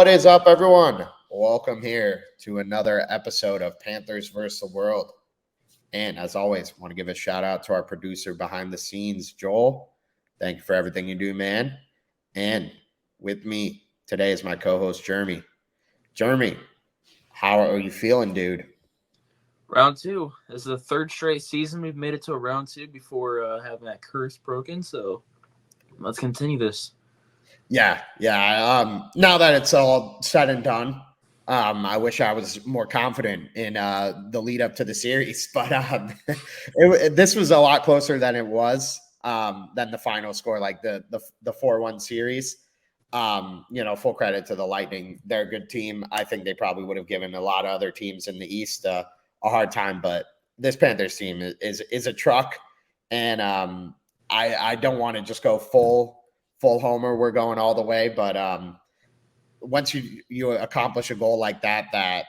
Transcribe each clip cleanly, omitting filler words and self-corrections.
What is up, everyone? Welcome here to another episode of Panthers versus the World. And as always, I want to give a shout out to our producer behind the scenes, Joel. Thank you for everything you do, man. And with me today is my co-host, Jeremy. Jeremy, how are you feeling, dude? Round two. This is the third straight season we've made it to a round two before having that curse broken. So let's continue this. Yeah. Now that it's all said and done, I wish I was more confident in the lead up to the series, but this was a lot closer than it was than the final score, like the 4-1 series. Full credit to the Lightning. They're a good team. I think they probably would have given a lot of other teams in the East a hard time, but this Panthers team is a truck, and I don't want to just go full homer. We're going all the way, but once you accomplish a goal like that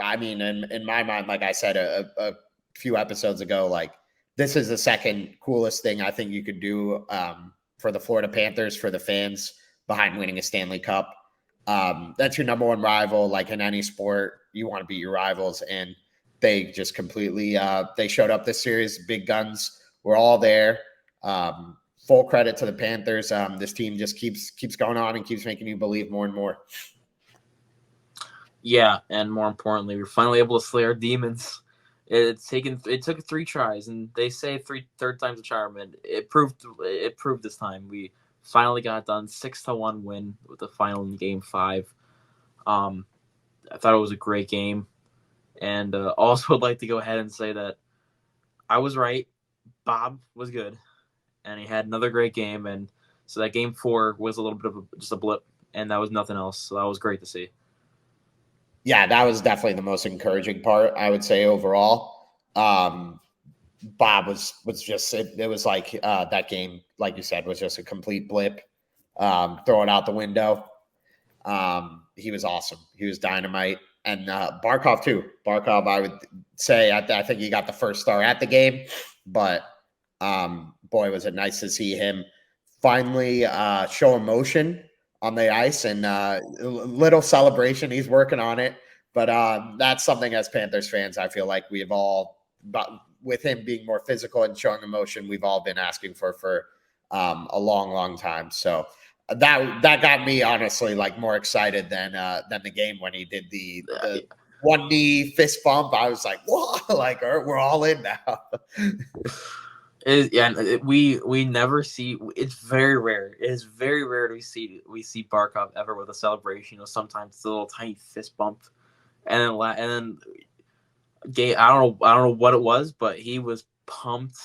I mean, in my mind, like I said a few episodes ago, like this is the second coolest thing I think you could do for the Florida Panthers, for the fans, behind winning a Stanley Cup. That's your number one rival. Like in any sport, you want to beat your rivals, and they just completely they showed up this series. Big guns were all there. Full credit to the Panthers. This team just keeps going on and keeps making you believe more and more. Yeah, and more importantly, we're finally able to slay our demons. It took 3 tries, and they say third time's a charm, and it proved this time. We finally got it done. 6-1 win with the final in Game 5. I thought it was a great game, and also would like to go ahead and say that I was right. Bob was good, and he had another great game, and so that Game 4 was a little bit of just a blip, and that was nothing else. So that was great to see. Yeah, that was definitely the most encouraging part, I would say, overall. Bob was just it was like that game, like you said, was just a complete blip. Throw it out the window. He was awesome. He was dynamite. And Barkov too. Barkov, I would say, I think he got the first star at the game, but boy, was it nice to see him finally show emotion on the ice, and little celebration. He's working on it, but that's something as Panthers fans, I feel like we've all, but with him being more physical and showing emotion, we've all been asking for a long time. So that got me honestly like more excited than the game when he did the one knee fist bump. I was like, whoa, like we're all in now. We never see. It's very rare. It is very rare to see Barkov ever with a celebration. Sometimes it's a little tiny fist bump, and then I don't know what it was, but he was pumped,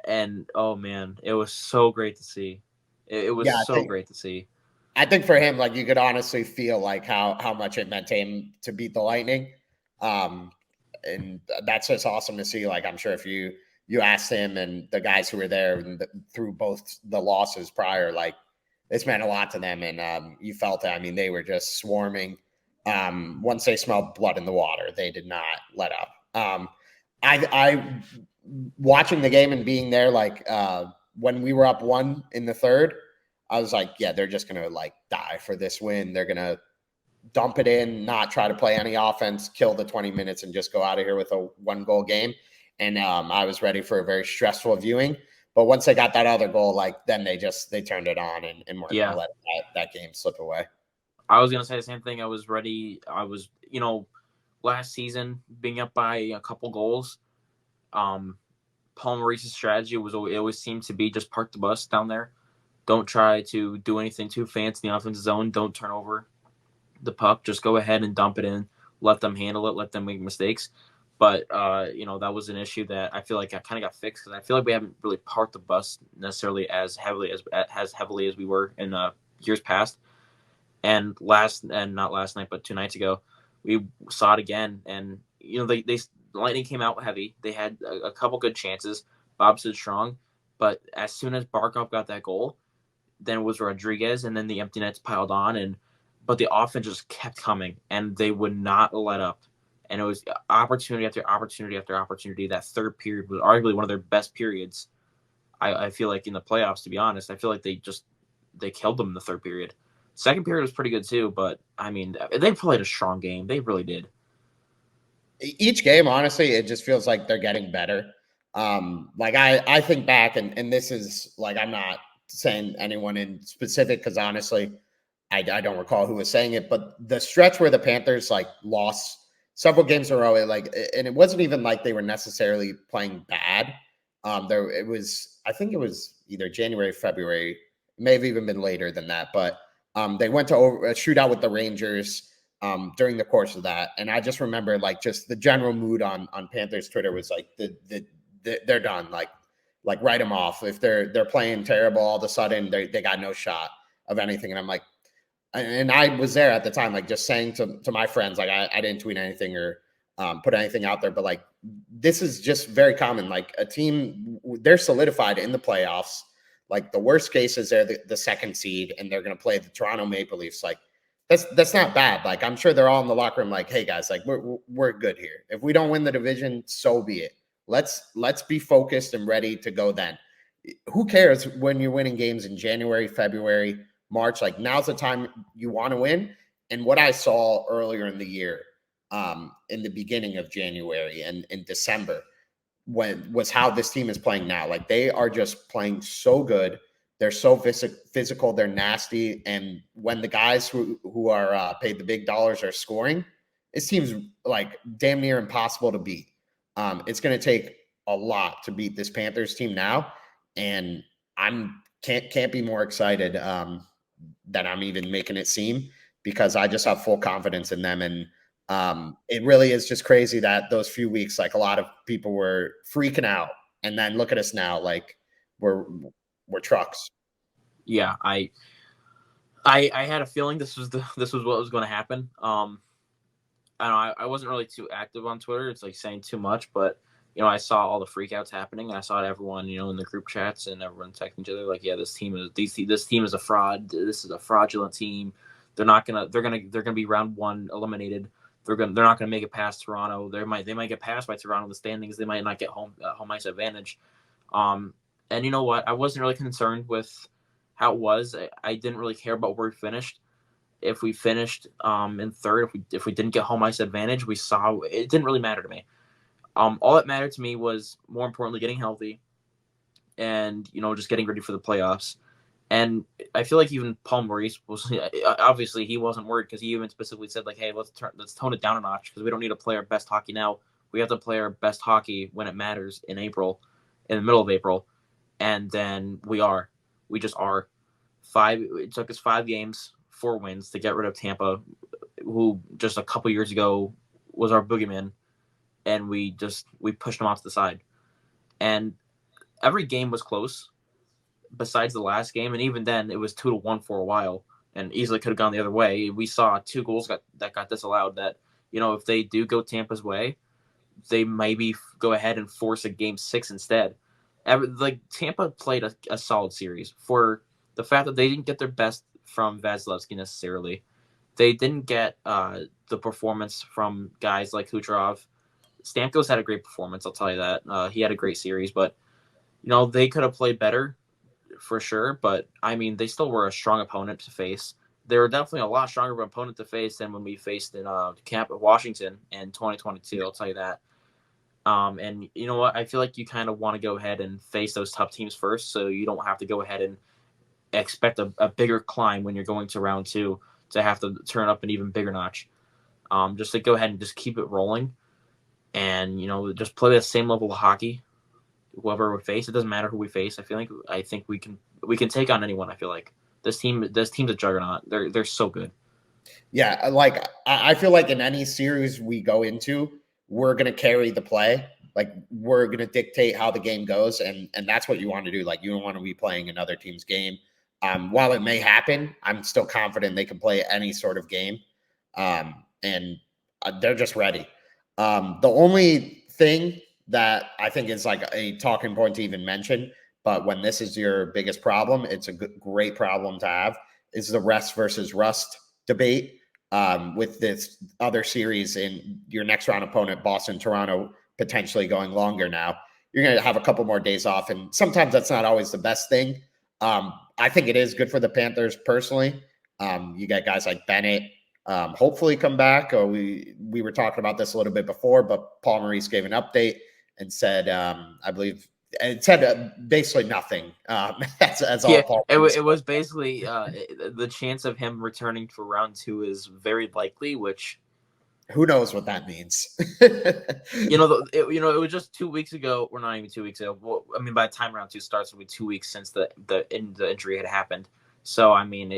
and oh man, it was so great to see. It was great to see. I think for him, like you could honestly feel like how much it meant to him to beat the Lightning, and that's just awesome to see. Like I'm sure if you asked him and the guys who were there through both the losses prior, like this meant a lot to them, and you felt it. I mean, they were just swarming. Once they smelled blood in the water, they did not let up. I watching the game and being there, like when we were up 1 in the third, I was like, yeah, they're just gonna like die for this win. They're gonna dump it in, not try to play any offense, kill the 20 minutes, and just go out of here with a 1-goal game. And I was ready for a very stressful viewing. But once they got that other goal, like then they turned it on and weren't gonna let that game slip away. I was gonna say the same thing. I was ready. I was, last season being up by a couple goals. Paul Maurice's strategy it always seemed to be just park the bus down there. Don't try to do anything too fancy in the offensive zone. Don't turn over the puck. Just go ahead and dump it in. Let them handle it. Let them make mistakes. But, that was an issue that I feel like I kind of got fixed because I feel like we haven't really parked the bus necessarily as heavily as we were in years past. And not last night, but 2 nights ago, we saw it again. And, the Lightning came out heavy. They had a couple good chances. Bob stood strong. But as soon as Barkov got that goal, then it was Rodriguez, and then the empty nets piled on. But the offense just kept coming, and they would not let up. And it was opportunity after opportunity after opportunity. That third period was arguably one of their best periods. I feel like in the playoffs, to be honest, I feel like they killed them in the third period. Second period was pretty good too, but I mean, they played a strong game. They really did. Each game, honestly, it just feels like they're getting better. Like I think back, and this is like, I'm not saying anyone in specific, because honestly, I don't recall who was saying it, but the stretch where the Panthers like lost several games in a row, and it wasn't even like they were necessarily playing bad. There it was, I think it was either January, February, it may have even been later than that, but they went to a shootout with the Rangers during the course of that, and I just remember like just the general mood on Panthers Twitter was like they're done, like write them off. If they're playing terrible, all of a sudden they got no shot of anything, and I'm like, and I was there at the time, like just saying to my friends, like I didn't tweet anything or put anything out there, but like this is just very common. Like a team, they're solidified in the playoffs. Like the worst case is they're the second seed and they're going to play the Toronto Maple Leafs. Like that's not bad. Like I'm sure they're all in the locker room, like, hey guys, like we're good here. If we don't win the division, so be it. Let's be focused and ready to go then. Who cares when you're winning games in January, February, March? Like now's the time you want to win. And what I saw earlier in the year, in the beginning of January and in December, when was how this team is playing now. Like they are just playing so good. They're so physical. They're nasty. And when the guys who are paid the big dollars are scoring, it seems like damn near impossible to beat. It's going to take a lot to beat this Panthers team now, and I'm can't be more excited than I'm even making it seem, because I just have full confidence in them. And it really is just crazy that those few weeks, like a lot of people were freaking out, and then look at us now, like we're trucks. Yeah, I had a feeling this was what was going to happen. I don't know, I wasn't really too active on Twitter. It's like saying too much, but I saw all the freakouts happening, and I saw everyone, in the group chats and everyone texting each other like, yeah, this team is a fraud. This is a fraudulent team. They're gonna be round one eliminated. They're not gonna make it past Toronto. They might get passed by Toronto in the standings. They might not get home ice advantage. And you know what? I wasn't really concerned with how it was. I didn't really care about where we finished. If we finished in third, if we didn't get home ice advantage, it didn't really matter to me. All that mattered to me was, more importantly, getting healthy and just getting ready for the playoffs. And I feel like even Paul Maurice was, obviously he wasn't worried, because he even specifically said like, hey, let's tone it down a notch, because we don't need to play our best hockey now. We have to play our best hockey when it matters in April, in the middle of April, and then we just are. It took us 5 games, 4 wins to get rid of Tampa, who just a couple years ago was our boogeyman, and we pushed them off to the side. And every game was close, besides the last game, and even then it was 2-1 for a while, and easily could have gone the other way. We saw 2 goals that got disallowed. That if they do go Tampa's way, they maybe go ahead and force a game 6 instead. Like Tampa played a solid series. For the fact that they didn't get their best from Vasilevsky necessarily, they didn't get the performance from guys like Kucherov. Stamkos had a great performance, I'll tell you that. He had a great series, but they could have played better for sure. But I mean, they still were a strong opponent to face. They were definitely a lot stronger of an opponent to face than when we faced in camp at Washington in 2022. I'll tell you that. And you know what? I feel like you kind of want to go ahead and face those tough teams first, so you don't have to go ahead and expect a bigger climb when you're going to round 2 to have to turn up an even bigger notch. Just to go ahead and just keep it rolling, and just play the same level of hockey. Whoever we face, it doesn't matter who we face. I think we can take on anyone. I feel like this team's a juggernaut. They're so good. Yeah, like I feel like in any series we go into, we're gonna carry the play. Like we're gonna dictate how the game goes, and that's what you want to do. Like you don't want to be playing another team's game. While it may happen, I'm still confident they can play any sort of game, and they're just ready. The only thing that I think is like a talking point to even mention, but when this is your biggest problem, it's a great problem to have, is the rest versus rust debate. With this other series in your next round opponent, Boston, Toronto, potentially going longer now, you're going to have a couple more days off. And sometimes that's not always the best thing. I think it is good for the Panthers personally. You get guys like Bennett, hopefully come back. Or we were talking about this a little bit before, but Paul Maurice gave an update and said, I believe it said basically nothing. That's all Yeah, Paul it Maurice was basically the chance of him returning for round 2 is very likely, which who knows what that means. it was just 2 weeks ago, or not even 2 weeks ago. Well, I mean, by the time round 2 starts, it'll be 2 weeks since the injury had happened. So I mean,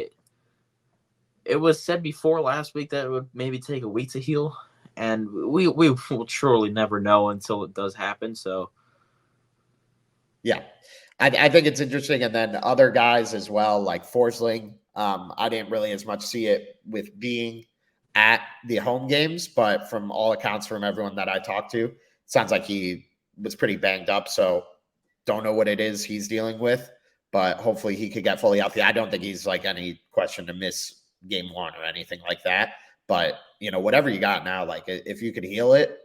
it was said before last week that it would maybe take a week to heal, and we will truly never know until it does happen. So yeah, I think it's interesting. And then other guys as well, like Forsling. I didn't really as much see it with being at the home games, but from all accounts from everyone that I talked to, it sounds like he was pretty banged up. So don't know what it is he's dealing with, but hopefully he could get fully healthy. I don't think he's like any question to miss game 1 or anything like that. But whatever you got now, like if you could heal it,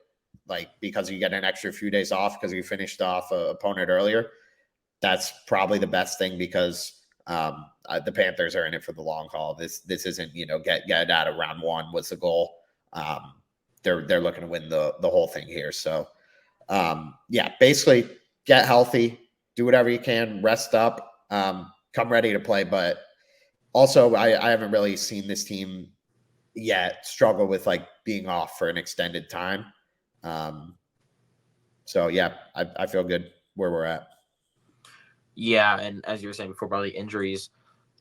like because you get an extra few days off because you finished off an opponent earlier, that's probably the best thing because the Panthers are in it for the long haul. This isn't get out of round 1 was the goal. They're looking to win the whole thing here. So basically get healthy, do whatever you can, rest up, come ready to play. But also I haven't really seen this team yet struggle with like being off for an extended time. So yeah, I feel good where we're at. yeah, and as you were saying before about the injuries,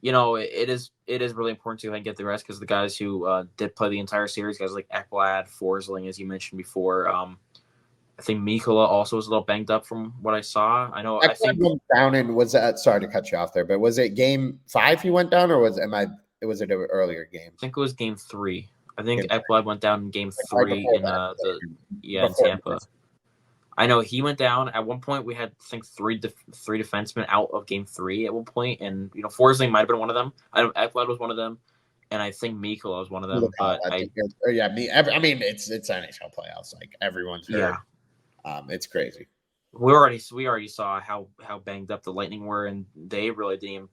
it is really important to get the rest because the guys who did play the entire series, guys like Ekblad, Forsling, as you mentioned before. I think Mikkola also was a little banged up from what I saw. I think went down and was that. Sorry to cut you off there, but was it game 5 he went down, or was it an earlier game? I think it was game 3. I think Ekblad went down in game 3 in in Tampa. I know he went down at one point. We had I think three defensemen out of game 3 at one point, and Forsling might have been one of them. I know Ekblad was one of them, and I think Mikkola was one of them. But I mean, it's NHL playoffs. Like everyone's hurt. Yeah. It's crazy. We already saw how banged up the Lightning were, and they really didn't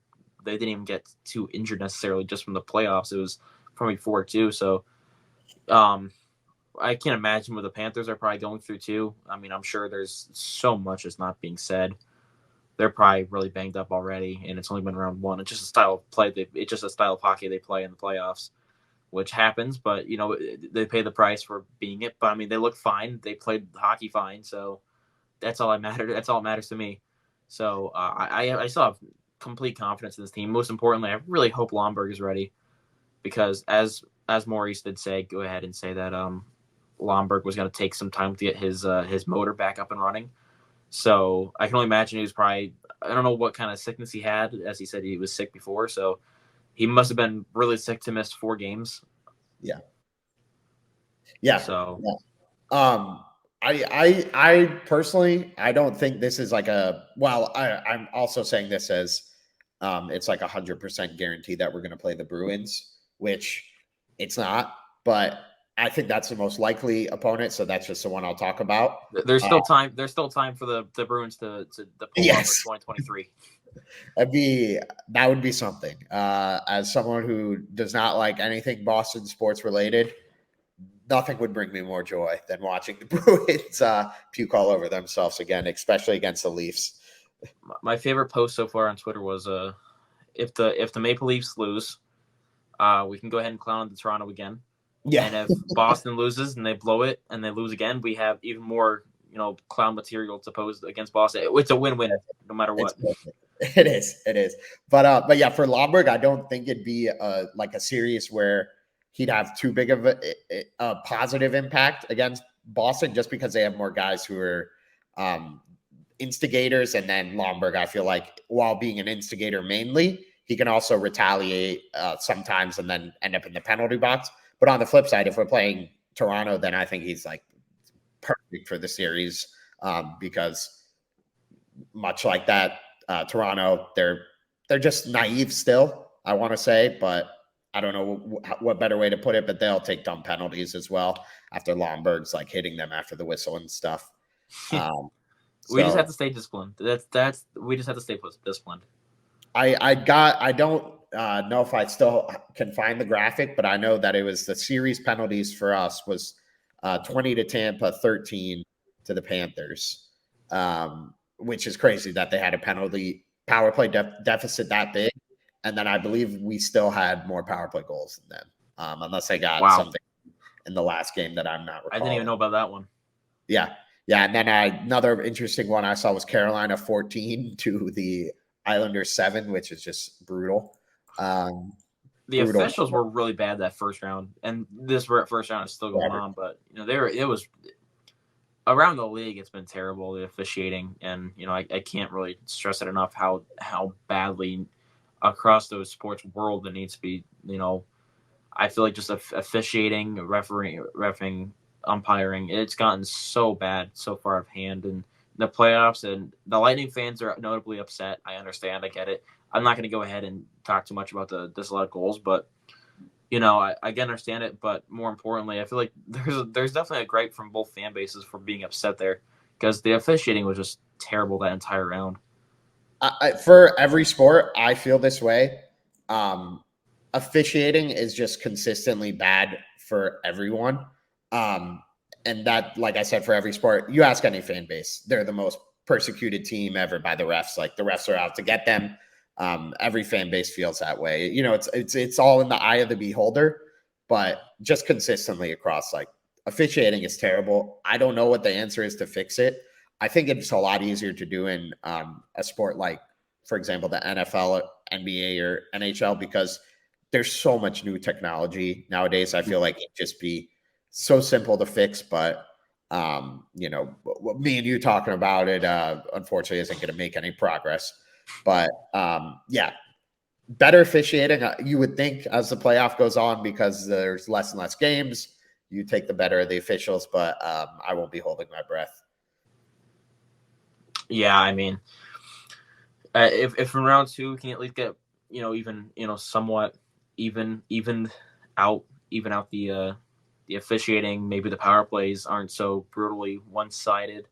even get too injured necessarily just from the playoffs. It was from before too. So, I can't imagine what the Panthers are probably going through too. I mean, I'm sure there's so much that's not being said. They're probably really banged up already, and it's only been round 1. It's just a style of play. It's just a style of hockey they play in the playoffs, which happens. But they pay the price for being it. But I mean, they look fine. They played hockey fine, so that's all that matters. That's all that matters to me. So I still have complete confidence in this team. Most importantly, I really hope Lomberg is ready because as Maurice did say, go ahead and say that Lomberg was going to take some time to get his motor back up and running. So I can only imagine he was probably, I don't know what kind of sickness he had, as he said he was sick before. So he must have been really sick to miss 4 games. Yeah. Yeah. So I personally, I don't think this is like I'm also saying this as it's like 100% guaranteed that we're going to play the Bruins, which it's not, but I think that's the most likely opponent. So that's just the one I'll talk about. There's still time. There's still time for the Bruins to pull yes. off for 2023. That would be something. As someone who does not like anything Boston sports related, nothing would bring me more joy than watching the Bruins puke all over themselves again, especially against the Leafs. My favorite post so far on Twitter was if the Maple Leafs lose, we can go ahead and clown on the Toronto again. Yeah. And if Boston loses and they blow it and they lose again, we have even more clown material to pose against Boston. It's a win-win no matter what. It is. But yeah, for Lomberg, I don't think it'd be like a series where he'd have too big of a positive impact against Boston just because they have more guys who are instigators. And then Lomberg, I feel like while being an instigator mainly, he can also retaliate sometimes and then end up in the penalty box. But on the flip side, if we're playing Toronto, then I think he's like perfect for the series because much like that, Toronto, they're just naive still, I want to say, but I don't know what better way to put it, but they'll take dumb penalties as well after Lomberg's like hitting them after the whistle and stuff. We just have to stay disciplined. We just have to stay disciplined. I don't know if I still can find the graphic, but I know that it was the series penalties for us was 20 to Tampa, 13 to the Panthers, which is crazy that they had a penalty power play deficit that big. And then I believe we still had more power play goals than them, unless they got Wow. something in the last game that I'm not recalling. I didn't even know about that one. Yeah. Yeah. And then another interesting one I saw was Carolina 14 to the Islanders 7, which is just brutal. The officials were really bad that first round, and this first round is still going on. But it was around the league. It's been terrible, the officiating, and I can't really stress it enough how badly across those sports world it needs to be. I feel like just officiating, refereeing, umpiring, it's gotten so bad, so far of hand, and the playoffs, and the Lightning fans are notably upset. I understand, I get it. I'm not going to go ahead and talk too much about the disallowed goals, but I can understand it. But more importantly, I feel like there's definitely a gripe from both fan bases for being upset there, because the officiating was just terrible that entire round. For every sport, I feel this way. Officiating is just consistently bad for everyone. And that, like I said, for every sport, you ask any fan base, they're the most persecuted team ever by the refs. Like the refs are out to get them. Every fan base feels that way. It's all in the eye of the beholder, but just consistently across, like, officiating is terrible. I don't know what the answer is to fix it. I think it's a lot easier to do in a sport like, for example, the NFL, NBA, or NHL, because there's so much new technology nowadays. I feel like it'd just be so simple to fix, but me and you talking about it, unfortunately, isn't going to make any progress. But yeah, better officiating, you would think, as the playoff goes on, because there's less and less games, you take the better of the officials, but I won't be holding my breath. Yeah, I mean, if in round 2 we can at least get even somewhat even out the officiating, maybe the power plays aren't so brutally one-sided,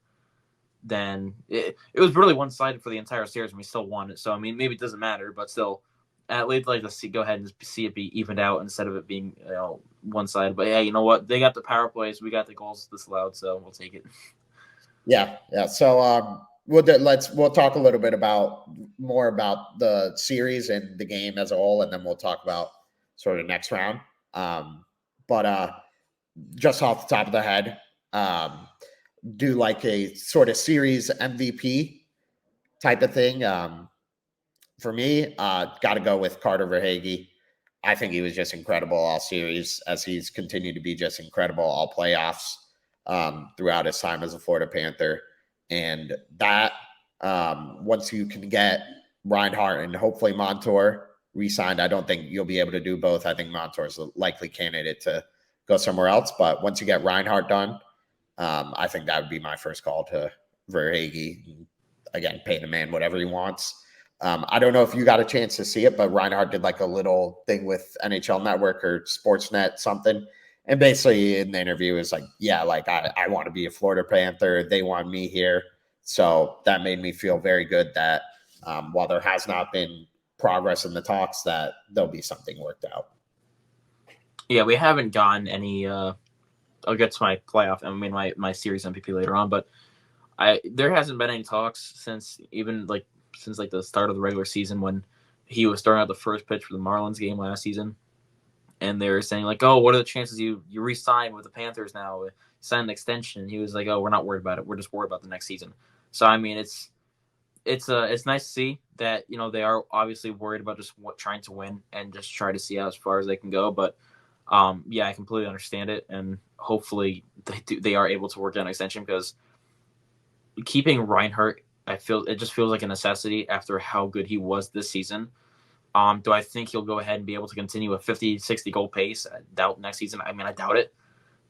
then it was brutally one-sided for the entire series and we still won it. So I mean, maybe it doesn't matter, but still, at least like to go ahead and see it be evened out instead of it being one-sided. But yeah, you know what, they got the power plays, we got the goals disallowed, so we'll take it. Yeah. So we'll talk a little bit more about the series and the game as a whole, and then we'll talk about sort of next round. But just off the top of the head, do like a sort of series MVP type of thing. For me, got to go with Carter Verhaeghe. I think he was just incredible all series, as he's continued to be just incredible all playoffs throughout his time as a Florida Panther. And that, once you can get Reinhart and hopefully Montour re-signed, I don't think you'll be able to do both. I think Montour is a likely candidate to go somewhere else. But once you get Reinhart done, I think that would be my first call to Verhaeghe. Again, pay the man whatever he wants. I don't know if you got a chance to see it, but Reinhart did like a little thing with NHL Network or Sportsnet something. And basically in the interview is like, yeah, like I want to be a Florida Panther. They want me here. So that made me feel very good that while there has not been progress in the talks, that there'll be something worked out. Yeah, we haven't gotten any I'll get to my playoff, my series MVP later on, but there hasn't been any talks since the start of the regular season, when he was throwing out the first pitch for the Marlins game last season. And they were saying like, oh, what are the chances you re-sign with the Panthers now, sign an extension? And he was like, oh, we're not worried about it. We're just worried about the next season. So, I mean, it's nice to see that, they are obviously worried about just trying to win and just try to see how as far as they can go. But yeah, I completely understand it. And hopefully they are able to work out an extension, because keeping Reinhart, it just feels like a necessity after how good he was this season. Do I think he'll go ahead and be able to continue a 50, 60 goal pace? I doubt next season. I mean, I doubt it.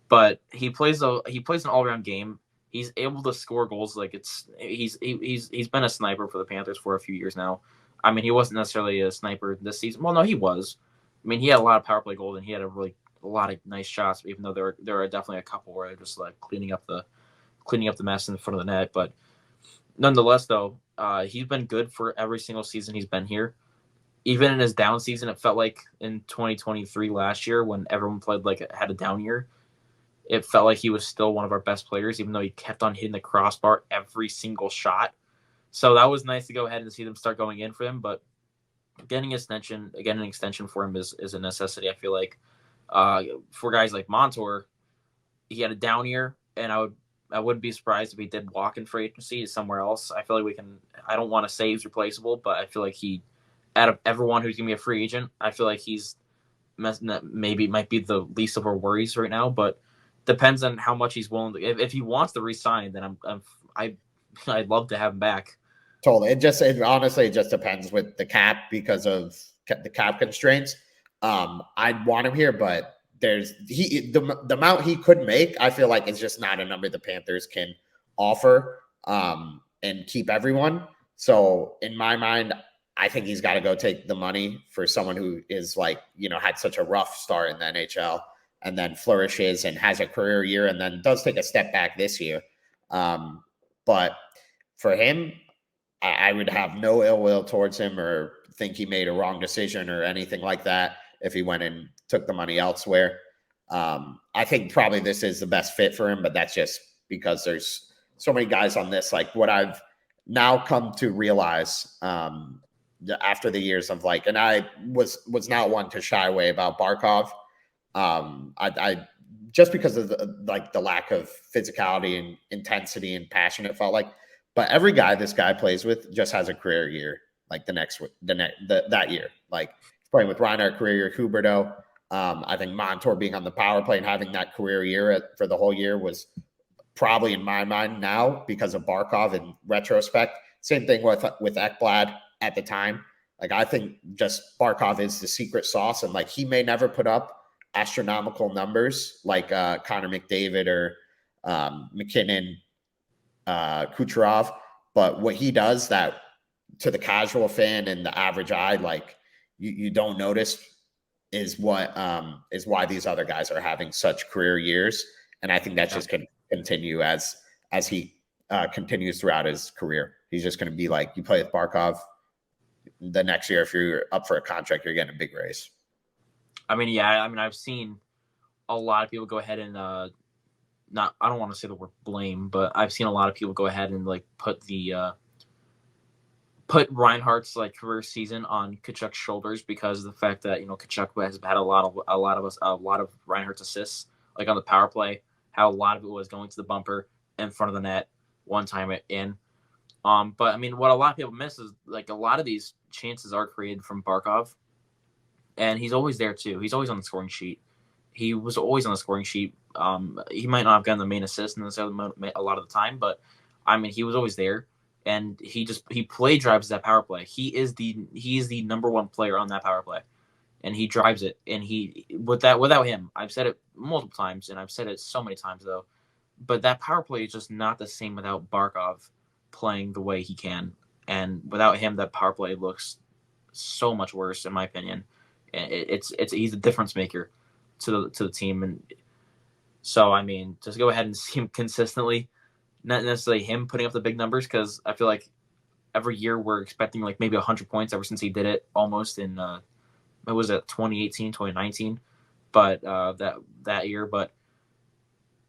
But he plays an all-around game. He's able to score goals. Like he's been a sniper for the Panthers for a few years now. I mean, he wasn't necessarily a sniper this season. Well, no, he was. I mean, he had a lot of power play goals and he had a lot of nice shots. Even though there are definitely a couple where they're just like cleaning up the mess in front of the net. But nonetheless, though, he's been good for every single season he's been here. even in his down season, it felt like in 2023 last year when everyone played like had a down year, it felt like he was still one of our best players, even though he kept on hitting the crossbar every single shot. So that was nice to go ahead and see them start going in for him. But getting an extension for him is a necessity. I feel like for guys like Montour, he had a down year, and I wouldn't be surprised if he did walk in free agency somewhere else. I feel like we can. I don't want to say he's replaceable, but I feel like out of everyone who's gonna be a free agent, I feel like he's maybe might be the least of our worries right now. But depends on how much he's willing to. If he wants to resign, then I'd love to have him back. Totally. Honestly, it just depends with the cap because of the cap constraints. I'd want him here, but the amount he could make, I feel like is just not a number the Panthers can offer and keep everyone. So in my mind, I think he's got to go take the money for someone who is like, had such a rough start in the NHL and then flourishes and has a career year and then does take a step back this year. But for him, I would have no ill will towards him or think he made a wrong decision or anything like that if he went and took the money elsewhere. I think probably this is the best fit for him, but that's just because there's so many guys on this. Like what I've now come to realize after the years of like, and I was not one to shy away about Barkov. I just because of the lack of physicality and intensity and passion, it felt like. But every guy this guy plays with just has a career year, like that year. Like he's playing with Reinhart, career year, Huberto. I think Montour being on the power play and having that career year for the whole year was probably in my mind now because of Barkov in retrospect. Same thing with Ekblad at the time. Like I think just Barkov is the secret sauce, and like he may never put up astronomical numbers like Connor McDavid or McKinnon. Kucherov, but what he does that to the casual fan and the average eye, like you don't notice is why these other guys are having such career years. And I think that's just going to continue as he continues throughout his career. He's just going to be like, you play with Barkov the next year. If you're up for a contract, you're getting a big raise. I mean, yeah, I've seen a lot of people go ahead and I don't want to say the word blame, but I've seen a lot of people go ahead and like put Reinhardt's like career season on Tkachuk's shoulders because of the fact that Tkachuk has had a lot of Reinhardt's assists like on the power play, how a lot of it was going to the bumper in front of the net one time in. But I mean, what a lot of people miss is like a lot of these chances are created from Barkov, and he's always there too. He's always on the scoring sheet. He was always on the scoring sheet. He might not have gotten the main assist in a lot of the time, but I mean, he was always there, and he play drives that power play. He is the number one player on that power play, and he drives it. And without him, I've said it multiple times, and I've said it so many times though, but that power play is just not the same without Barkov playing the way he can, and without him, that power play looks so much worse in my opinion. He's a difference maker to the team. And so I mean, just go ahead and see him consistently, not necessarily him putting up the big numbers, because I feel like every year we're expecting like maybe 100 points ever since he did it almost in it was at 2018 2019, but that year. But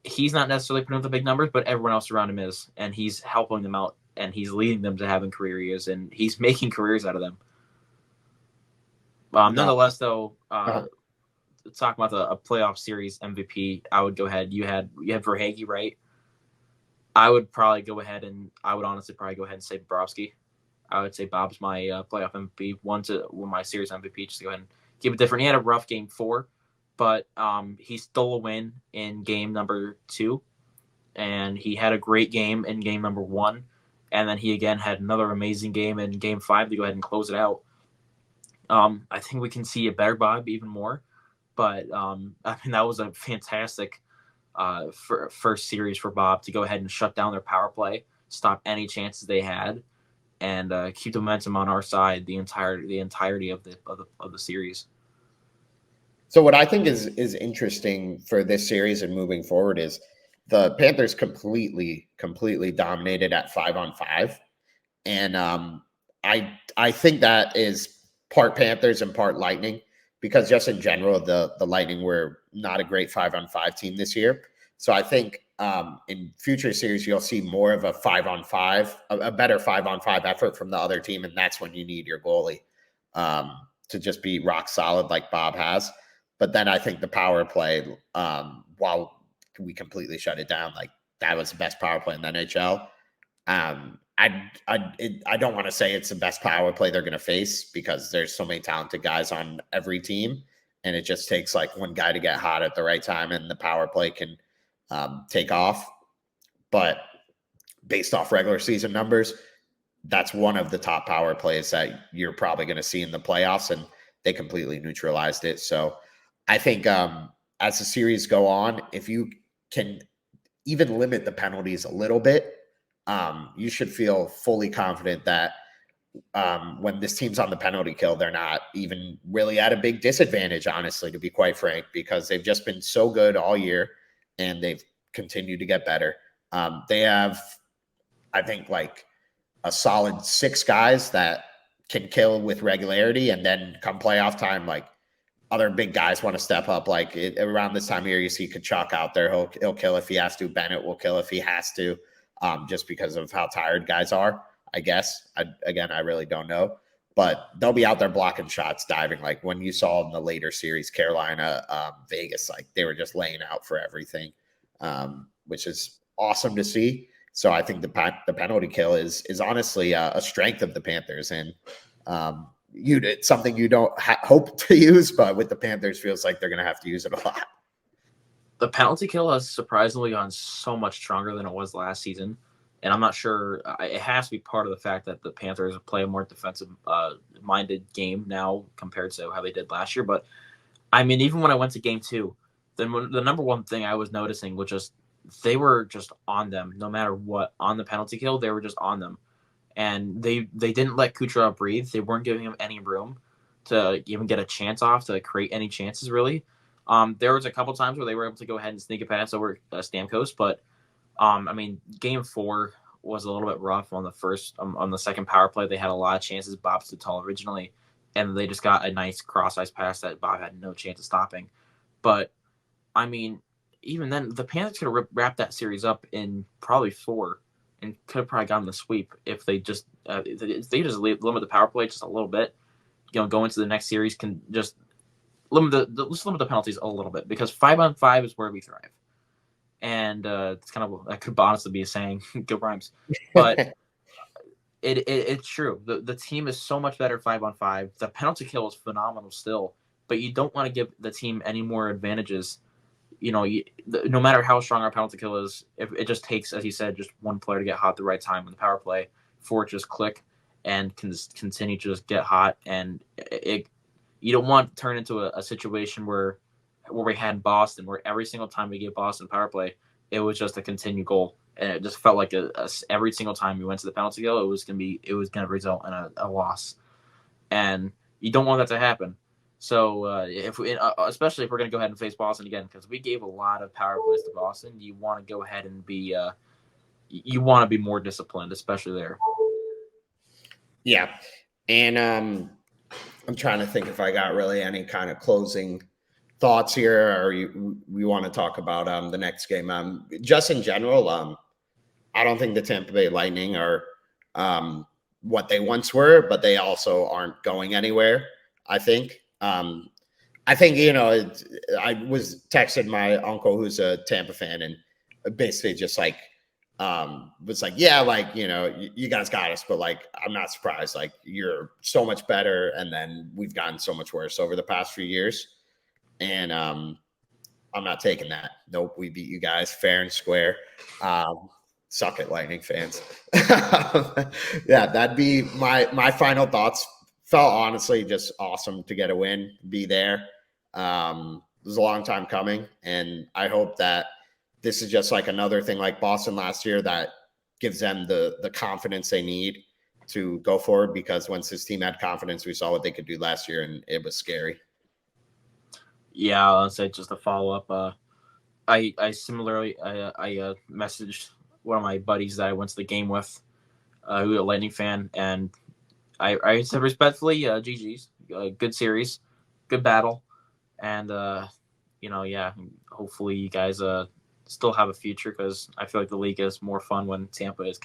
he's not necessarily putting up the big numbers, but everyone else around him is, and he's helping them out, and he's leading them to having career years, and he's making careers out of them. Nonetheless though, talking about a playoff series MVP, I would go ahead. You had Verhaeghe, right? I would probably go ahead and I would honestly probably go ahead and say Bobrovsky. I would say Bob's my playoff MVP. One my series MVP. Just to go ahead and keep it different. He had a rough game 4, but he stole a win in game number 2, and he had a great game in game number 1, and then he again had another amazing game in game 5 to go ahead and close it out. I think we can see a better Bob even more. But I mean, that was a fantastic first series for Bob to go ahead and shut down their power play, stop any chances they had, and keep the momentum on our side the entirety of the series. So what I think is interesting for this series and moving forward is the Panthers completely dominated at 5-on-5, and I think that is part Panthers and part Lightning, because just in general, the Lightning were not a great 5-on-5 team this year. So I think in future series, you'll see more of a 5-on-5, a better 5-on-5 effort from the other team. And that's when you need your goalie to just be rock solid like Bob has. But then I think the power play, while we completely shut it down, like that was the best power play in the NHL. I don't want to say it's the best power play they're going to face, because there's so many talented guys on every team, and it just takes like one guy to get hot at the right time, and the power play can take off. But based off regular season numbers, that's one of the top power plays that you're probably going to see in the playoffs, and they completely neutralized it. So I think as the series go on, if you can even limit the penalties a little bit, you should feel fully confident that when this team's on the penalty kill, they're not even really at a big disadvantage, honestly, to be quite frank, because they've just been so good all year and they've continued to get better. They have, I think, like a solid 6 guys that can kill with regularity, and then come playoff time, like other big guys want to step up. Like around this time of year, you see Kachuk out there. He'll kill if he has to. Bennett will kill if he has to, just because of how tired guys are, I guess. I really don't know. But they'll be out there blocking shots, diving. Like when you saw in the later series, Carolina, Vegas, like they were just laying out for everything, which is awesome to see. So I think the penalty kill is honestly a strength of the Panthers, and it's something you don't hope to use, but with the Panthers, feels like they're going to have to use it a lot. The penalty kill has surprisingly gone so much stronger than it was last season, and I'm not sure. It has to be part of the fact that the Panthers play a more defensive-minded game now compared to how they did last year. But I mean, even when I went to Game 2, the number one thing I was noticing was just they were just on them, no matter what. On the penalty kill, they were just on them. And they didn't let Kucherov breathe. They weren't giving him any room to even get a chance off, to create any chances, really. There was a couple times where they were able to go ahead and sneak a pass over Stamkos, but I mean, Game 4 was a little bit rough on the second power play. They had a lot of chances. Bob stood tall originally, and they just got a nice cross-ice pass that Bob had no chance of stopping. But I mean, even then, the Panthers could have wrapped that series up in probably 4, and could have probably gotten the sweep if they just limit the power play just a little bit. Go into the next series, can just limit the penalties a little bit, because 5-on-5 is where we thrive. And it's kind of, that could honestly be a saying, good rhymes, but it's true. The team is so much better 5-on-5. The penalty kill is phenomenal still, but you don't want to give the team any more advantages. No matter how strong our penalty kill is, if it just takes, as you said, just one player to get hot at the right time in the power play for it just click and can just continue to just get hot. And you don't want to turn into a situation where we had Boston, where every single time we gave Boston power play, it was just a continued goal, and it just felt like every single time we went to the penalty kill, it was gonna result in a loss, and you don't want that to happen. So especially if we're going to go ahead and face Boston again, because we gave a lot of power plays to Boston, you want to go ahead and be more disciplined, especially there. Yeah, and I'm trying to think if I got really any kind of closing thoughts here, or we want to talk about the next game. Just in general, I don't think the Tampa Bay Lightning are what they once were, but they also aren't going anywhere, I think. I think, I was texting my uncle who's a Tampa fan, and basically just like, was like, yeah, like, you guys got us, but like, I'm not surprised. Like, you're so much better. And then we've gotten so much worse over the past few years. And I'm not taking that. Nope. We beat you guys fair and square. Suck it, Lightning fans. Yeah, that'd be my final thoughts. Felt honestly just awesome to get a win, be there. It was a long time coming, and I hope that this is just like another thing like Boston last year that gives them the confidence they need to go forward, because once this team had confidence, we saw what they could do last year, and it was scary. Yeah, I'll say just a follow-up. I similarly messaged one of my buddies that I went to the game with, who's a Lightning fan, and I said respectfully, GG's. good series, good battle, and hopefully you guys still have a future, because I feel like the league is more fun when Tampa is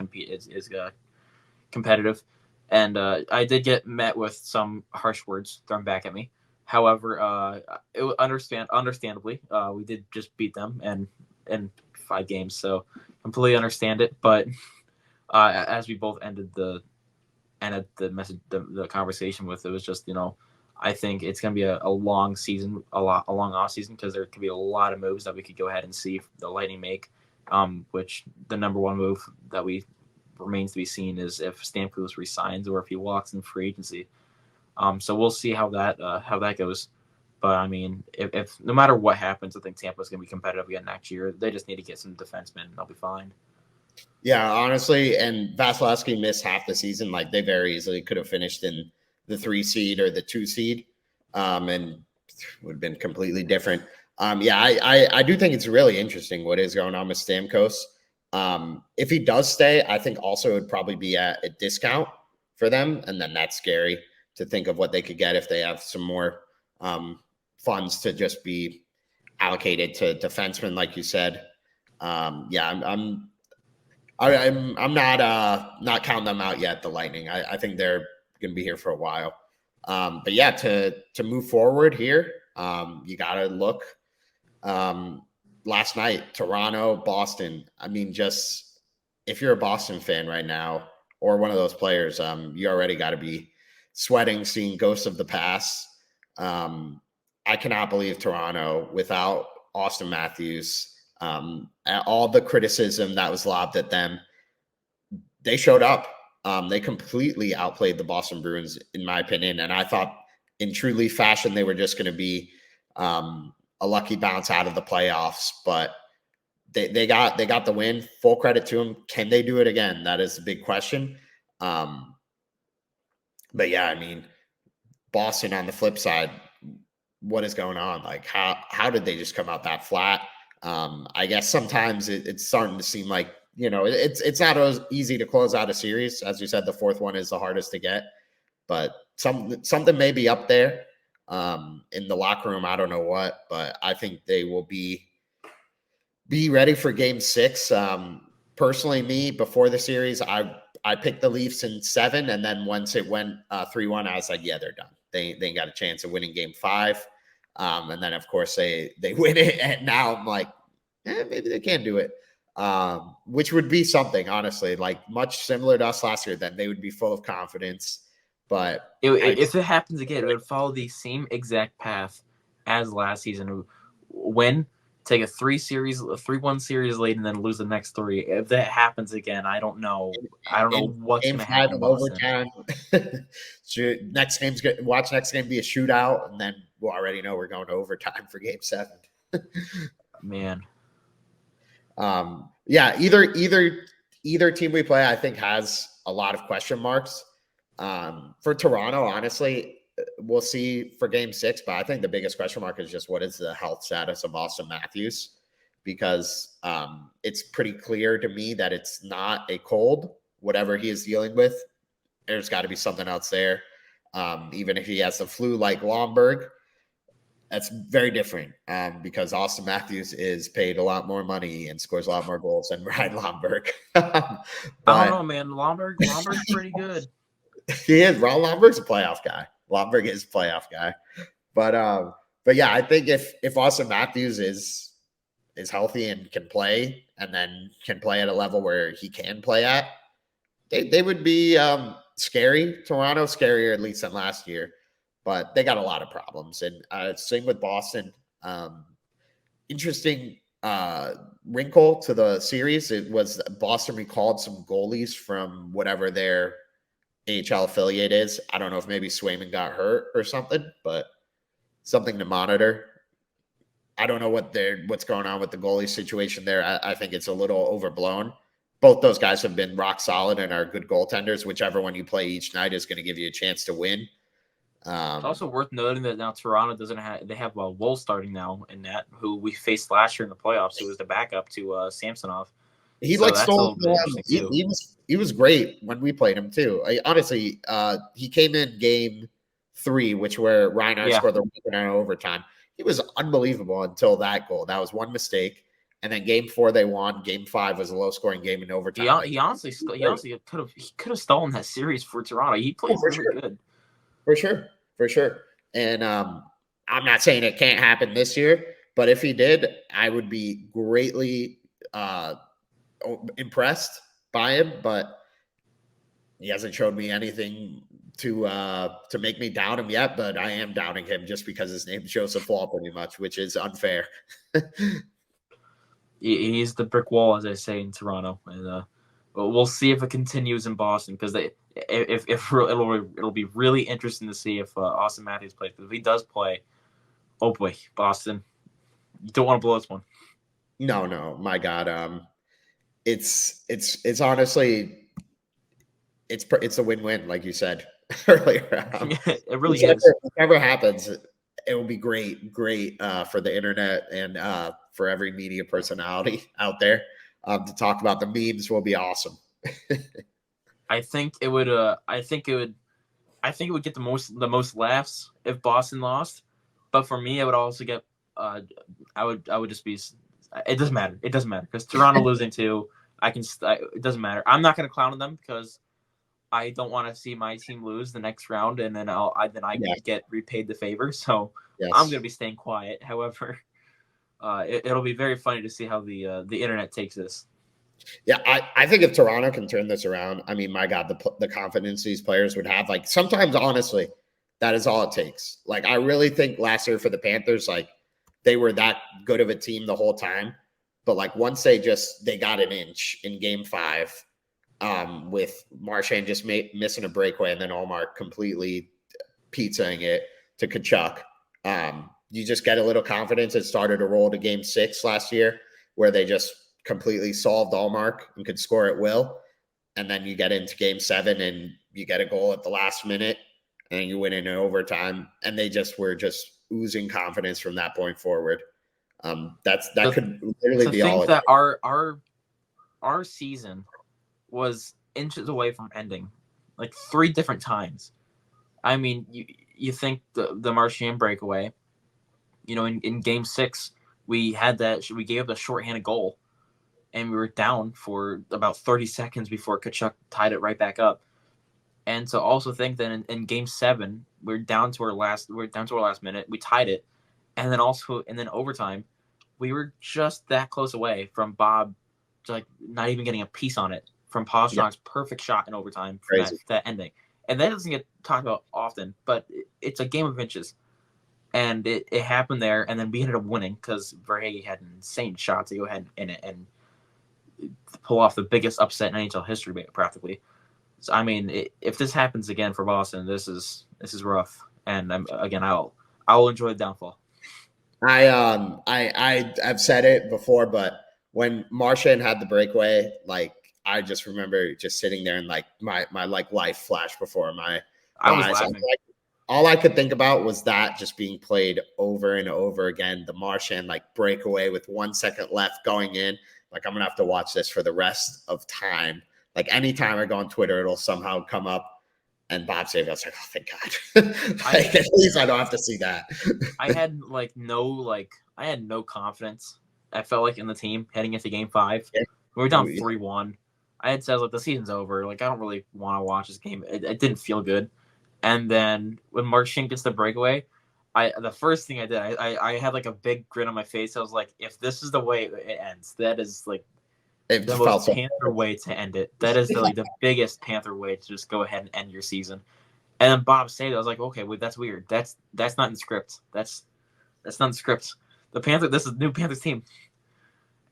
competitive. And I did get met with some harsh words thrown back at me. However, understandably, we did just beat them in 5 games, so completely understand it. But as we both ended the conversation with, it was just, I think it's going to be a long season, a long off season, because there could be a lot of moves that we could go ahead and see the Lightning make. Which the number one move that remains to be seen is if Stamkos resigns or if he walks in free agency. So we'll see how that goes. But I mean, if no matter what happens, I think Tampa's going to be competitive again next year. They just need to get some defensemen, and they'll be fine. Yeah, honestly, and Vasilevsky missed half the season. Like, they very easily could have finished in the 3 seed or the 2 seed, and would have been completely different. I do think it's really interesting what is going on with Stamkos. If he does stay, I think also it would probably be at a discount for them, and then that's scary to think of what they could get if they have some more funds to just be allocated to defensemen, like you said. I'm not counting them out yet, the Lightning. I think they're going to be here for a while. But yeah, to move forward here, you got to look. Last night, Toronto, Boston. I mean, just if you're a Boston fan right now or one of those players, you already got to be sweating, seeing ghosts of the past. I cannot believe Toronto without Austin Matthews. All the criticism that was lobbed at them, they showed up. They completely outplayed the Boston Bruins, in my opinion. And I thought in true Leaf fashion, they were just going to be a lucky bounce out of the playoffs, but they got the win. Full credit to them. Can they do it again? That is a big question. But yeah, I mean, Boston on the flip side, what is going on? Like, how did they just come out that flat? I guess sometimes it's starting to seem like, it's not as easy to close out a series. As you said, the fourth one is the hardest to get, but something may be up there in the locker room. I don't know what, but I think they will be ready for game 6. Personally, me, before the series, I picked the Leafs in 7, and then once it went 3-1, I was like, yeah, they're done. They ain't got a chance of winning game 5. And then, of course, they win it, and now I'm like, maybe they can do it, which would be something, honestly, like much similar to us last year. Then they would be full of confidence. But if it happens again, it would follow the same exact path as last season. Win, take a 3-1 series lead, and then lose the next 3. If that happens again, I don't know what's going to happen. Overtime. Next game be a shootout, and then we'll already know we're going to overtime for game 7. Man. Yeah, either team we play, I think, has a lot of question marks. For Toronto, honestly, we'll see for game 6, but I think the biggest question mark is just what is the health status of Austin Matthews, because it's pretty clear to me that it's not a cold, whatever he is dealing with. There's got to be something else there. Even if he has the flu like Lomberg, that's very different because Austin Matthews is paid a lot more money and scores a lot more goals than Ryan Lomberg. I don't know, man. Lomberg's pretty good. He is. Ron Lomberg's a playoff guy. Lomberg is a playoff guy. But yeah, I think if Austin Matthews is healthy and can play, and then can play at a level where he can play at, they would be scary. Toronto, scarier at least than last year. But they got a lot of problems. And same with Boston. Interesting wrinkle to the series. It was Boston recalled some goalies from whatever their AHL affiliate is. I don't know if maybe Swayman got hurt or something, but something to monitor. I don't know what's going on with the goalie situation there. I think it's a little overblown. Both those guys have been rock solid and are good goaltenders. Whichever one you play each night is going to give you a chance to win. It's also worth noting that now Toronto they have Woll starting now in net, who we faced last year in the playoffs, who was the backup to Samsonov. He stole. He was great when we played him too. Honestly, he came in game 3, which where Reinhart Yeah. scored the winner in overtime. He was unbelievable until that goal. That was one mistake. And then game 4 they won. Game 5 was a low scoring game in overtime. He honestly could have stolen that series for Toronto. He plays really good. For sure. And I'm not saying it can't happen this year, but if he did, I would be greatly impressed by him. But he hasn't showed me anything to make me doubt him yet. But I am doubting him just because his name shows a flaw pretty much, which is unfair. He's the brick wall, as I say in Toronto, and we'll see if it continues in Boston because it'll be really interesting to see if Austin Matthews plays. Because if he does play, oh boy, Boston, you don't want to blow this one. No, my God, it's honestly it's a win-win, like you said earlier. It really is. Whatever happens, it will be great for the internet and for every media personality out there to talk about. The memes will be awesome. I think it would get the most laughs if Boston lost, but for me, I would also get I would just be. It doesn't matter. It doesn't matter because Toronto losing too. It doesn't matter. I'm not going to clown them because I don't want to see my team lose the next round, and then I get repaid the favor. So I'm going to be staying quiet. However, it'll be very funny to see how the internet takes this. Yeah, I think if Toronto can turn this around, I mean, my God, the confidence these players would have. Like sometimes, honestly, that is all it takes. Like I really think last year for the Panthers, like they were that good of a team the whole time, but like once they got an inch in Game 5. With Marchand just missing a breakaway and then Ullmark completely pizzaing it to Tkachuk. You just get a little confidence. It started to roll to Game 6 last year where they just completely solved Ullmark and could score at will. And then you get into Game 7 and you get a goal at the last minute and you win in overtime. And they were oozing confidence from that point forward. That could literally be all. To think that our season was inches away from ending, like 3 different times. I mean, you think the Marchand breakaway, in Game 6 we gave up a shorthanded goal, and we were down for about 30 seconds before Tkachuk tied it right back up. And to also think that in Game 7 we're down to our last minute, we tied it, and then overtime we were just that close away from Bob, like not even getting a piece on it. From Pastrnak's perfect shot in overtime for that ending. And that doesn't get talked about often, but it's a game of inches. And it happened there, and then we ended up winning because Verhaeghe had an insane shot to go ahead and pull off the biggest upset in NHL history, practically. So, I mean, if this happens again for Boston, this is rough. And I'll enjoy the downfall. I've said it before, but when Marchand had the breakaway, like, I just remember just sitting there and like my like life flashed before my eyes. All I could think about was that just being played over and over again. The Marchand like breakaway with 1 second left going in. Like I'm gonna have to watch this for the rest of time. Like anytime I go on Twitter, it'll somehow come up. And Bob saved it. I was like, oh, thank God. At least I don't have to see that. I had no confidence. I felt like in the team heading into Game 5. Yeah. We were down 3-1. I had said, like, the season's over. Like, I don't really want to watch this game. It didn't feel good. And then when Marchand gets the breakaway, the first thing I did, I had, like, a big grin on my face. I was like, if this is the way it ends, that is, like, the most Panther way to end it. That is, the biggest Panther way to just go ahead and end your season. And then Bob said it. I was like, okay, wait, that's weird. That's not in the script. That's not in the script. This is the new Panthers team.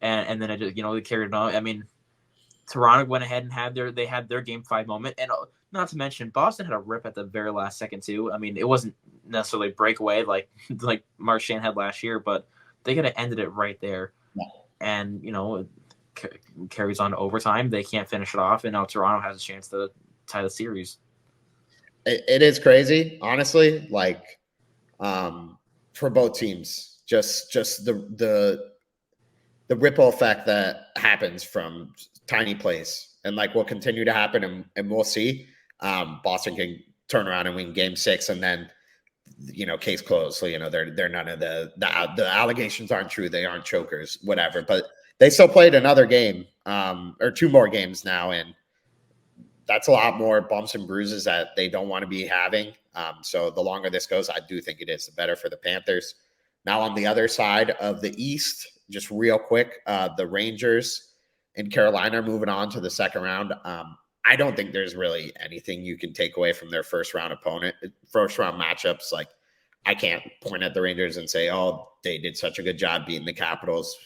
And then I just, they carried it on. I mean, Toronto went ahead and had their Game 5 moment, and not to mention Boston had a rip at the very last second too. I mean, it wasn't necessarily a breakaway like Marchand had last year, but they could have ended it right there. Yeah. And it carries on to overtime. They can't finish it off, and now Toronto has a chance to tie the series. It is crazy, honestly. Like, for both teams, just the ripple effect that happens from tiny plays and like will continue to happen and we'll see. Boston can turn around and win game 6 and then, case closed. So, they're none of the allegations aren't true. They aren't chokers, whatever. But they still played another game, or 2 more games now. And that's a lot more bumps and bruises that they don't want to be having. So the longer this goes, I do think it is the better for the Panthers. Now on the other side of the East, just real quick, the Rangers and Carolina are moving on to the second round. I don't think there's really anything you can take away from their first round matchups. Like, I can't point at the Rangers and say, oh, they did such a good job beating the Capitals.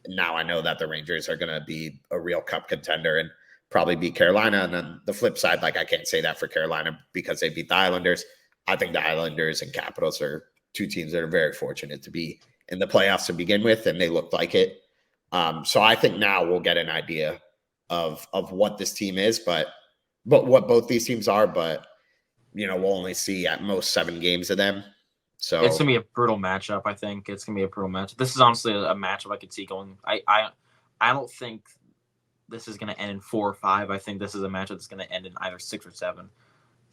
Now I know that the Rangers are going to be a real cup contender and probably beat Carolina. And then the flip side, like, I can't say that for Carolina because they beat the Islanders. I think the Islanders and Capitals are 2 teams that are very fortunate to be in the playoffs to begin with, and they looked like it. So I think now we'll get an idea of what this team is, but what both these teams are. But we'll only see at most 7 games of them. So it's gonna be a brutal matchup. I think it's gonna be a brutal matchup. This is honestly a matchup I could see going. I don't think this is gonna end in 4 or 5. I think this is a matchup that's gonna end in either 6 or 7.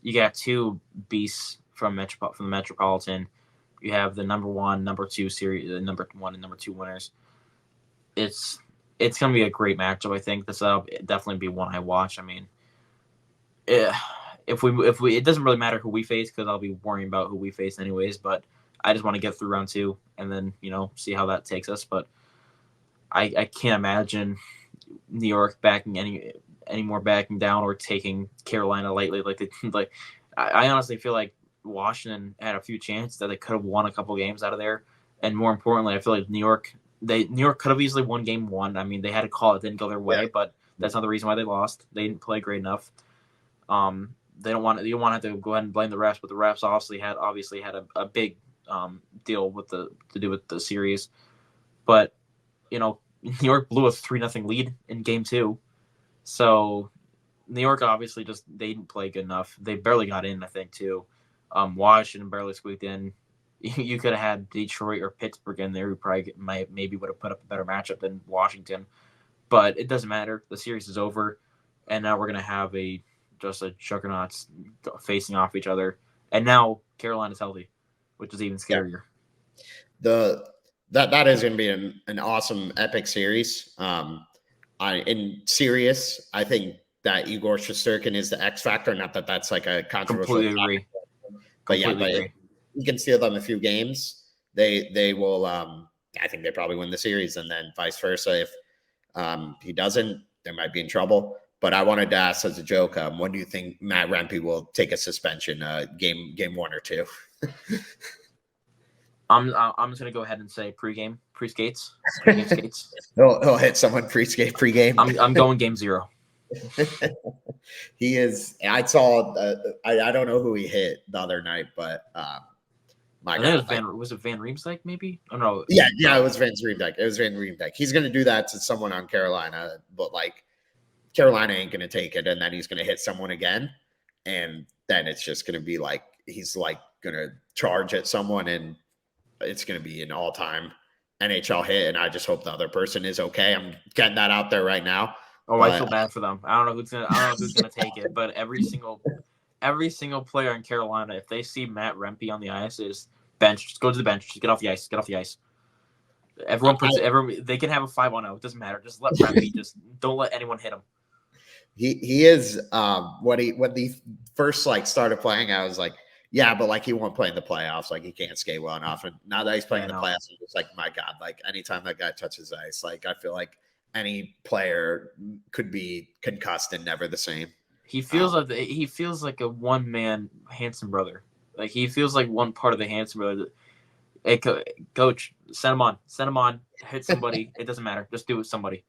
You got 2 beasts from the Metropolitan. You have the number 1, number 2 series, the number 1 and number 2 winners. It's going to be a great matchup. I think this will definitely be one I watch. I mean, if we it doesn't really matter who we face because I'll be worrying about who we face anyways. But I just want to get through round 2 and then see how that takes us. But I can't imagine New York backing any more backing down or taking Carolina lightly. I honestly feel like Washington had a few chances that they could have won a couple games out of there, and more importantly, I feel like New York could have easily won game 1. I mean, they had a call, it didn't go their way, but that's not the reason why they lost. They didn't play great enough. You don't want to have to go ahead and blame the refs, but the refs obviously had a big deal to do with the series. But New York blew a 3-0 lead in game 2, so New York obviously they didn't play good enough. They barely got in, I think, too. Washington barely squeaked in. You could have had Detroit or Pittsburgh in there who probably maybe would have put up a better matchup than Washington. But it doesn't matter. The series is over, and now we're going to have just a juggernauts facing off each other. And now Carolina's healthy, which is even scarier. Yeah. That is going to be an awesome, epic series. In serious, I think that Igor Shesterkin is the X factor. Not that that's like a controversial. Completely agree. But if he can steal them a few games, they will. I think they probably win the series, and then vice versa. If he doesn't, they might be in trouble. But I wanted to ask as a joke, when do you think Matt Rempe will take a suspension? Game 1 or 2? I'm just gonna go ahead and say pre-game skates. He'll hit someone pre-game. I'm going game 0. He is. I saw. I don't know who he hit the other night, but my God, was it Van Riemsdyk maybe? Oh no. Yeah, it was Van Riemsdyk. He's going to do that to someone on Carolina, but like Carolina ain't going to take it, and then he's going to hit someone again, and then it's just going to be like he's like going to charge at someone, and it's going to be an all-time NHL hit. And I just hope the other person is okay. I'm getting that out there right now. Oh, I feel bad for them. I don't know who's gonna take it, but every single player in Carolina, if they see Matt Rempe on the ice, is bench. Just go to the bench. Just get off the ice. Get off the ice. Everyone they can have a 5-on-0. It doesn't matter. Just let Rempe. Just don't let anyone hit him. He is when he first started playing, I was like, yeah, but like he won't play in the playoffs. Like he can't skate well enough. And now that he's playing in the playoffs, it's like, my God, like anytime that guy touches ice, like I feel like any player could be concussed and never the same. He feels like a one-man Hanson brother. Like he feels like one part of the Hanson brother. Hey, coach, send him on, hit somebody. It doesn't matter. Just do it with somebody.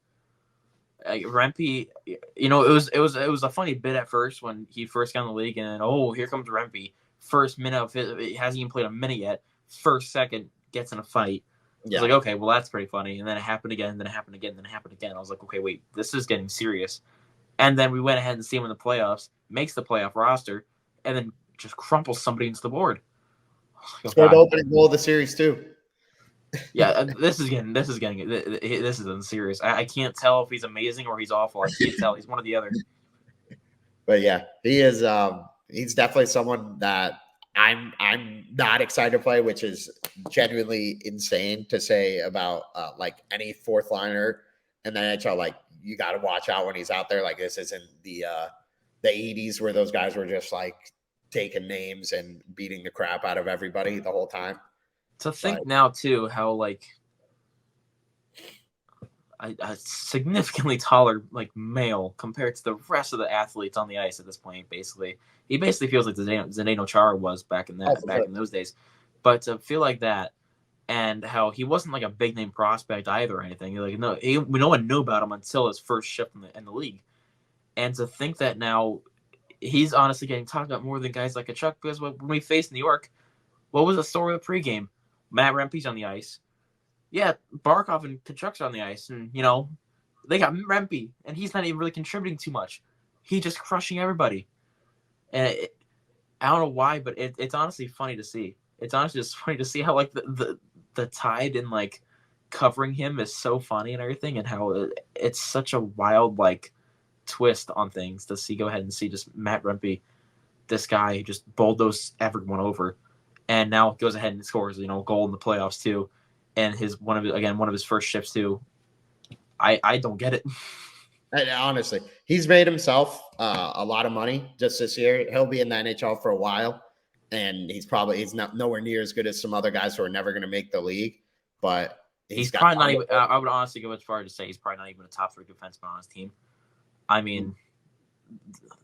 Rempe, it was a funny bit at first when he first got in the league, and here comes Rempe. First minute of it hasn't even played a minute yet. First second gets in a fight. Yeah. I was like, okay, well that's pretty funny. And then it happened again, then it happened again, then it happened again. I was like, okay, wait, this is getting serious. And then we went ahead and see him in the playoffs, makes the playoff roster, and then just crumples somebody into the board. Scored the opening goal of the series too. Yeah, this is unserious. I can't tell if he's amazing or he's awful. I can't tell. He's one or the other. But yeah, he is. he's definitely someone that I'm not excited to play, which is genuinely insane to say about like any fourth liner in the NHL. Like you got to watch out when he's out there. Like this isn't the 80s where those guys were just like taking names and beating the crap out of everybody the whole time. To think now too how like a significantly taller like male compared to the rest of the athletes on the ice at this point. Basically, he basically feels like Zdeno Chara was back in those days. But to feel like that, and how he wasn't like a big name prospect either or anything. Like no one knew about him until his first shift in the league. And to think that now he's honestly getting talked about more than guys like Kachuk, because when we faced New York, what was the story of the pregame? Matt Rempe's on the ice. Yeah, Barkov and Kachuk's on the ice, and they got Rempe, and he's not even really contributing too much. He's just crushing everybody, and I don't know why, but it's honestly funny to see. It's honestly just funny to see how like the tide in like covering him is so funny and everything, and how it's such a wild like twist on things to see. Go ahead and see just Matt Rempe, this guy who just bulldozed everyone over, and now goes ahead and scores goal in the playoffs too. And one of his first shifts too. I don't get it. And honestly, he's made himself a lot of money just this year. He'll be in the NHL for a while, and he's not nowhere near as good as some other guys who are never going to make the league. But he's probably not even. I would honestly go as far as to say he's probably not even a top 3 defenseman on his team. I mean,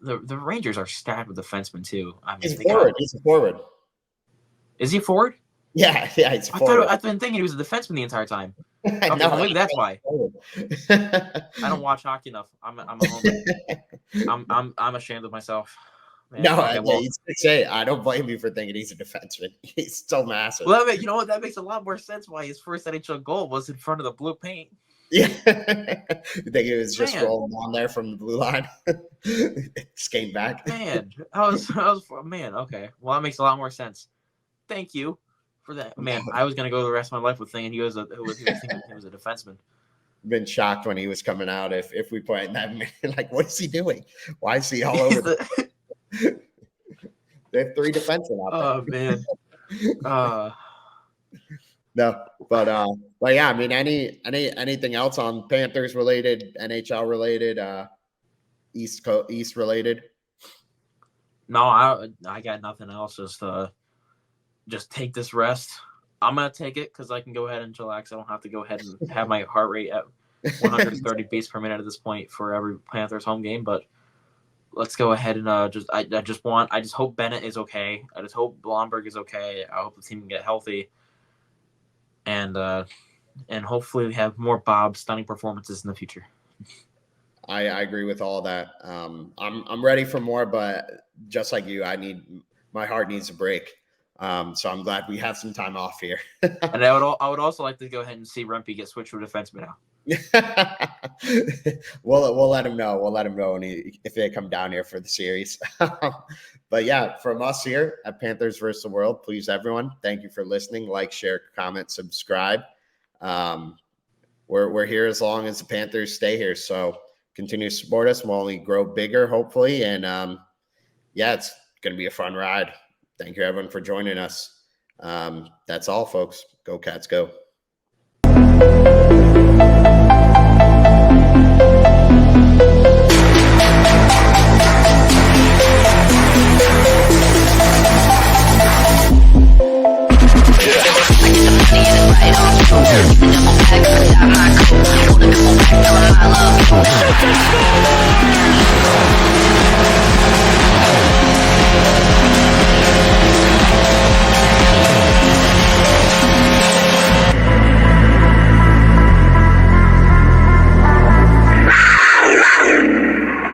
the Rangers are stacked with defensemen too. I mean, he's forward. He's a forward. Is he forward? Yeah, he's forward. I've been thinking he was a defenseman the entire time. Okay, well, maybe that's why. I don't watch hockey enough. I'm a homer. I'm ashamed of myself. Man. No, I don't blame you for thinking he's a defenseman. He's so massive. Well, you know what? That makes a lot more sense why his first NHL goal was in front of the blue paint. Yeah, you think it was just rolling down there from the blue line, skating back. Man, I was man. Okay, well, that makes a lot more sense. Thank you for that, man. I was gonna go the rest of my life with thinking he was a defenseman. Been shocked when he was coming out. If we play in that, like, what is he doing? Why is he all over? They have 3 defensemen out there. Oh man. No, but yeah. I mean, anything else on Panthers related, NHL related, East related? No, I got nothing else. Just take this rest. I'm gonna take it because I can go ahead and chillax. I don't have to go ahead and have my heart rate at 130 beats per minute at this point for every Panthers home game. But let's go ahead and I just hope Bennett is okay. I just hope Blomberg is okay. I hope the team can get healthy, and hopefully we have more Bob stunning performances in the future. I agree with all that. I'm ready for more, but just like you, my heart needs a break. So I'm glad we have some time off here. And I would also like to go ahead and see Rempe get switched to a defenseman now. We'll let him know. We'll let him know if they come down here for the series. But yeah, from us here at Panthers vs. the World, please everyone, thank you for listening. Like, share, comment, subscribe. We're here as long as the Panthers stay here. So continue to support us. We'll only grow bigger, hopefully. And yeah, it's going to be a fun ride. Thank you, everyone, for joining us. That's all, folks. Go Cats, go.